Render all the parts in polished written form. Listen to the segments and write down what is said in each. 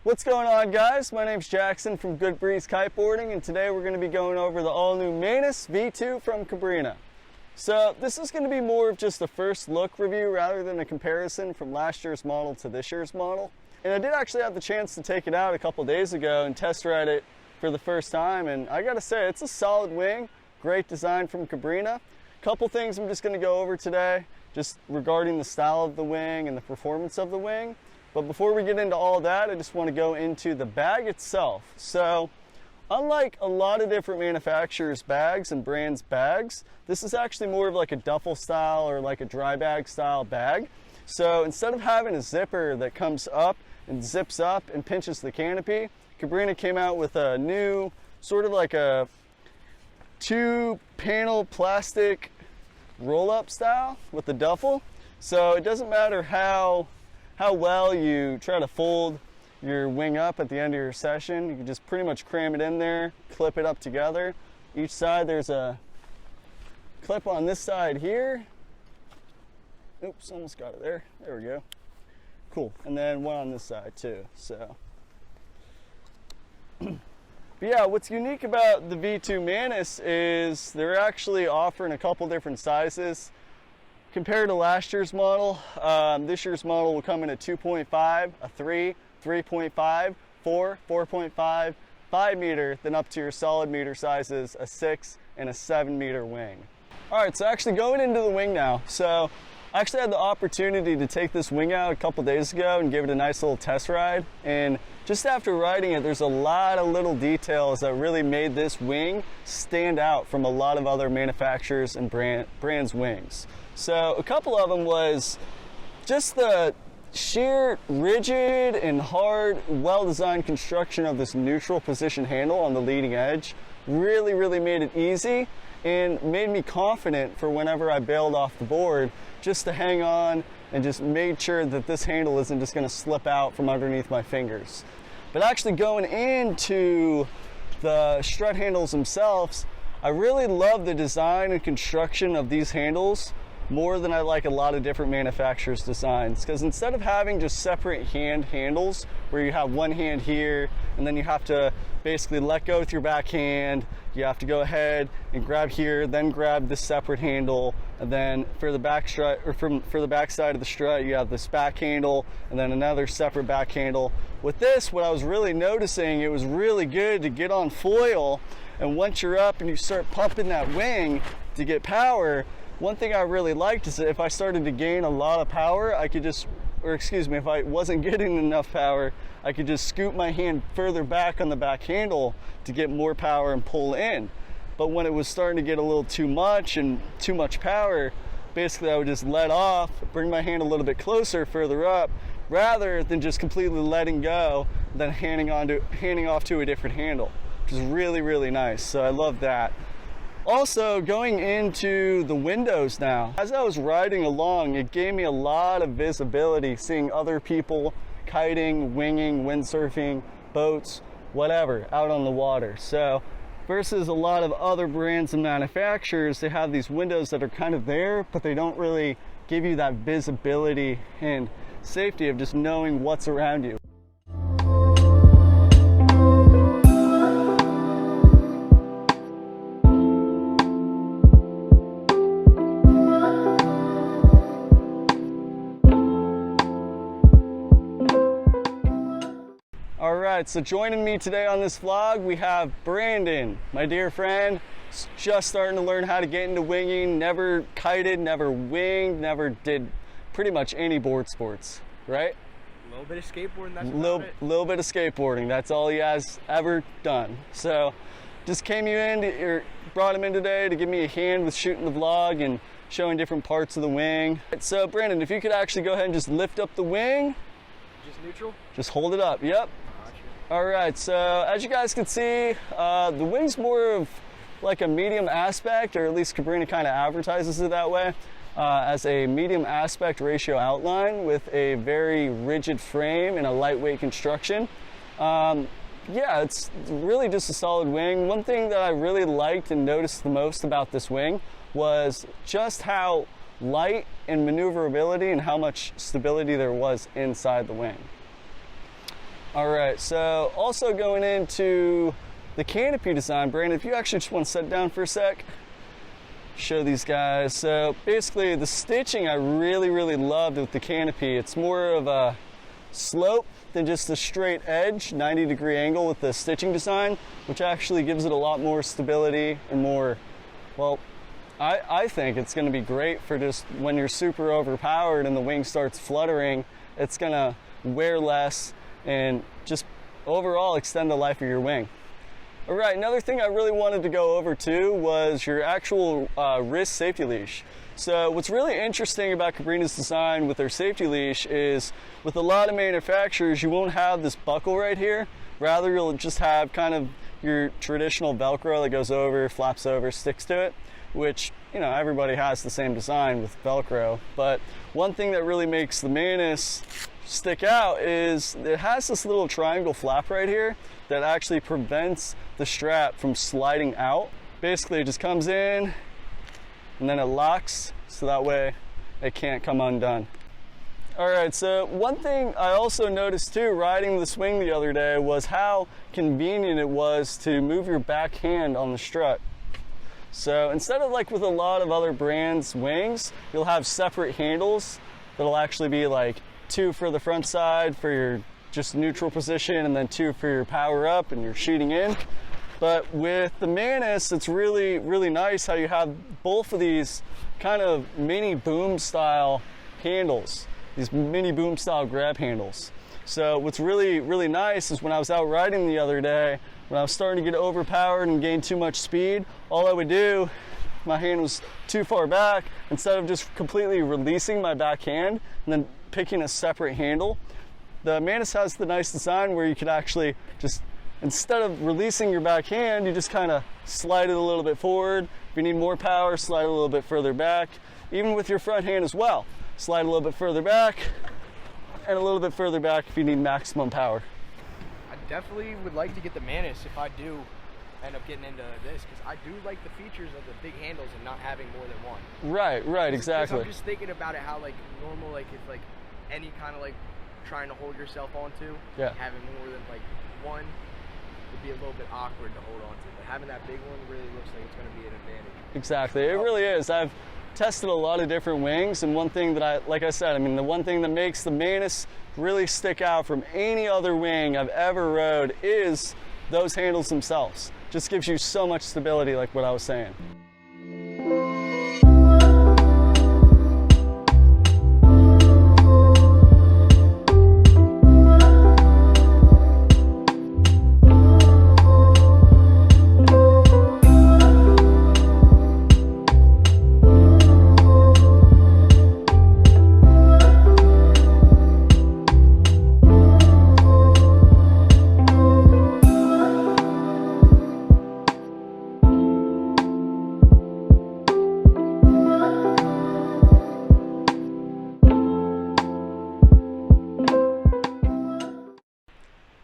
What's going on, guys? My name's Jaxson from Good Breeze Kiteboarding, and today we're going to be going over the all-new Mantis V2 from Cabrinha. So this is going to be more of just a first look review rather than a comparison from last year's model to this year's model. And I did actually have the chance to take it out a couple days ago and test ride it for the first time, and I gotta say, it's a solid wing. Great design from Cabrinha. Couple things I'm just going to go over today, just regarding the style of the wing and the performance of the wing. But before we get into all that, I just want to go into the bag itself. So, unlike a lot of different manufacturers' bags and brands' bags, this is actually more of like a duffel style or like a dry bag style bag. So instead of having a zipper that comes up and zips up and pinches the canopy, Cabrinha came out with a new, sort of like a 2-panel plastic roll-up style with the duffel. So it doesn't matter how well you try to fold your wing up at the end of your session. You can just pretty much cram it in there, clip it up together. Each side there's a clip on this side here. Oops, almost got it there. There we go. Cool. And then one on this side too. So, but yeah, what's unique about the V2 Mantis is they're actually offering a couple different sizes. Compared to last year's model, this year's model will come in a 2.5, a 3, 3.5, 4, 4.5, 5 meter, then up to your solid meter sizes, a 6 and a 7 meter wing. All right, so actually going into the wing now. So I actually had the opportunity to take this wing out a couple days ago and give it a nice little test ride. And just after riding it, there's a lot of little details that really made this wing stand out from a lot of other manufacturers and brands' wings. So a couple of them was just the sheer rigid and hard, well-designed construction of this neutral position handle on the leading edge. Really made it easy and made me confident for whenever I bailed off the board, just to hang on and just made sure that this handle isn't just going to slip out from underneath my fingers. But actually going into the strut handles themselves, I really love the design and construction of these handles more than I like a lot of different manufacturers' designs, because instead of having just separate handles where you have one hand here and then you have to basically let go with your back hand, you have to go ahead and grab here, then grab this separate handle, and then for the back strut, or for the back side of the strut, you have this back handle and then another separate back handle. With this, what I was really noticing, it was really good to get on foil, and once you're up and you start pumping that wing to get power, one thing I really liked is that if I started to gain a lot of power, I could just, or excuse me, if I wasn't getting enough power, I could just scoop my hand further back on the back handle to get more power and pull in. But when it was starting to get a little too much and too much power, basically I would just let off, bring my hand a little bit closer, further up, rather than just completely letting go, then handing off to a different handle, which is really nice. So I love that. Also, going into the windows now, as I was riding along, it gave me a lot of visibility, seeing other people kiting, winging, windsurfing, boats, whatever, out on the water. So versus a lot of other brands and manufacturers, they have these windows that are kind of there, but they don't really give you that visibility and safety of just knowing what's around you. Alright, so joining me today on this vlog, we have Brandon, my dear friend. He's just starting to learn how to get into winging, never kited, never winged, never did pretty much any board sports, right? A little bit of skateboarding, that's about it. Little bit of skateboarding, that's all he has ever done. So, just brought him in today to give me a hand with shooting the vlog and showing different parts of the wing. So Brandon, if you could actually go ahead and just lift up the wing. Just neutral? Just hold it up, yep. Alright, so as you guys can see, the wing's more of like a medium aspect, or at least Cabrinha kind of advertises it that way, as a medium aspect ratio outline with a very rigid frame and a lightweight construction. Yeah, it's really just a solid wing. One thing that I really liked and noticed the most about this wing was just how light and maneuverability and how much stability there was inside the wing. All right, so also going into the canopy design, Brandon, if you actually just want to sit down for a sec, show these guys. So basically the stitching I really loved with the canopy. It's more of a slope than just a straight edge, 90-degree angle with the stitching design, which actually gives it a lot more stability and more, well, I think it's going to be great for just when you're super overpowered and the wing starts fluttering. It's going to wear less and just overall extend the life of your wing. All right, another thing I really wanted to go over too was your actual wrist safety leash. So what's really interesting about Cabrinha's design with their safety leash is with a lot of manufacturers, you won't have this buckle right here. Rather, you'll just have kind of your traditional Velcro that goes over, flaps over, sticks to it, which, you know, everybody has the same design with Velcro. But one thing that really makes the Mantis stick out is it has this little triangle flap right here that actually prevents the strap from sliding out. Basically, it just comes in and then it locks, so that way it can't come undone. All right, so one thing I also noticed too, riding the swing the other day, was how convenient it was to move your back hand on the strut. So instead of like with a lot of other brands' wings, you'll have separate handles that'll actually be like 2 for the front side for your just neutral position, and then 2 for your power up and your shooting in. But with the Mantis, it's really nice how you have both of these kind of mini boom style handles, these mini boom style grab handles. So what's really nice is when I was out riding the other day, when I was starting to get overpowered and gain too much speed, all I would do, my hand was too far back, instead of just completely releasing my back hand and then picking a separate handle, the Mantis has the nice design where you could actually just, instead of releasing your back hand, you just kind of slide it a little bit forward. If you need more power, slide it a little bit further back. Even with your front hand as well, slide a little bit further back and a little bit further back if you need maximum power. I definitely would like to get the Mantis if I do end up getting into this, because I do like the features of the big handles and not having more than one. Right, exactly. I'm just thinking about it, how like normal, like if like any kind of like trying to hold yourself onto, having more than like one would be a little bit awkward to hold on to, but having that big one really looks like it's going to be an advantage. Exactly, it really is. I've tested a lot of different wings, and one thing that like I said, I mean, the one thing that makes the Mantis really stick out from any other wing I've ever rode is those handles themselves. Just gives you so much stability, like what I was saying.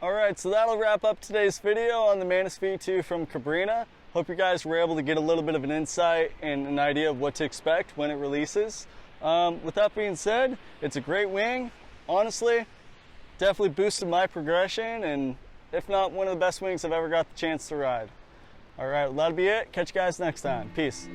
Alright, so that'll wrap up today's video on the Mantis V2 from Cabrinha. Hope you guys were able to get a little bit of an insight and an idea of what to expect when it releases. With that being said, it's a great wing. Honestly, definitely boosted my progression, and if not, one of the best wings I've ever got the chance to ride. Alright, well, that'll be it. Catch you guys next time. Peace.